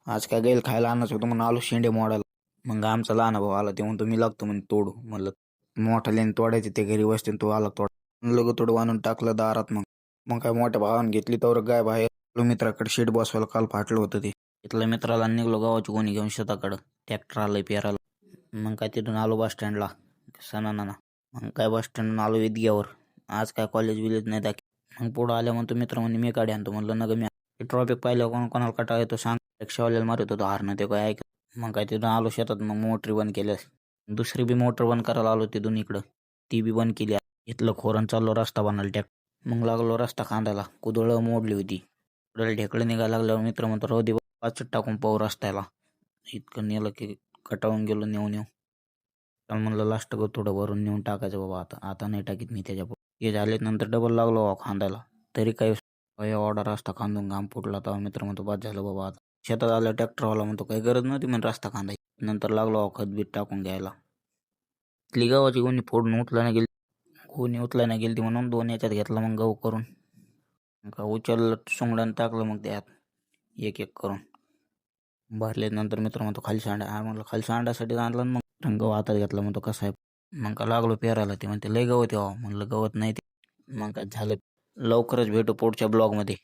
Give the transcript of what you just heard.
आज काय गैल खायला आणायचं होतं म्हणून आलो शेंडे मोडायला. मग आमचा लहान भाऊ आला ते म्हणतो मी लागतो म्हणे तोडू. म्हणलं मोठाल्याने तोडायचे ते घरी बसते तो आला तोड. लग तोड आणून टाकलं दारात. मग काय मोठ्या भावानं घेतली तर गाय बाहेर मित्राकडे शेड बसवायला काल फाटलं होतं ते. इथल्या मित्राला निघलो गावाची कोणी घेऊन शेताकडं ट्रॅक्टर आलंय पेरायला. मग काय तिथून आलो बस स्टँडला सणाना. मग काय बस स्टँडून आलो विदग्यावर. आज काय कॉलेज विलेज नाही दाखी. मग पुढं आल्या म्हणतो मित्र म्हणे मी गाडी आणतो. म्हणलं नग मी ट्रॉफिक पाहिलं कोणाला कटाळा येतो सांग. रिक्षावाल्याला मारत होतो हारणं ते काय ऐक. मग काय तिथून आलो शेतात. मग मोटरी बंद केल्या. दुसरी बी मोटर बंद करायला आलो तिथून इकडं. ती बी बंद केली. इथलं खोरण चाललो रस्ता बनायला ट्रॅक्टर. मग लागलो रस्ता खांदायला. कुदळ मोडली होती. कुदळ ढेकळं निघायला लागल्यावर मित्र म्हणतो राहू दे पाचट टाकून पाहू रस्त्याला. इतकं नेलं की कटाळून गेलो नेऊन. तर म्हणलं लास्ट गो थोडं वरून नेऊन टाकायचं बाबा. आता नाही टाकीत मी त्याच्या हे झाले नंतर डबल लागलो खांदायला. तरी काही ऑर्डर रस्ता खांदून घाम फुटला. तेव्हा मित्र म्हणतो बाद झालं बाबा आता. शेतात आलं ट्रॅक्टरवाला म्हणतो काही गरज नव्हती म्हणून रस्ता खांदायची. नंतर लागलो खतबीत टाकून घ्यायला. इथली गावाची कोणी फोडून उचलायला गेली. कोणी उचलायला गेली म्हणून 2 याच्यात घेतला मग गहू करून. उचललं सोंगड्यानं टाकलं मग त्यात एक करून भरले. नंतर मित्र म्हणतो खाली सांडा. म्हणलं खाली सांडासाठी आणलं मग गहू हातात घेतला म्हणतो कसा आहे. मग का लागलो पेरायला. ते म्हणते लय गवत यावं. म्हणलं गवत नाही ते. मग काय झालं. लवकरच भेटू पुढच्या ब्लॉगमध्ये.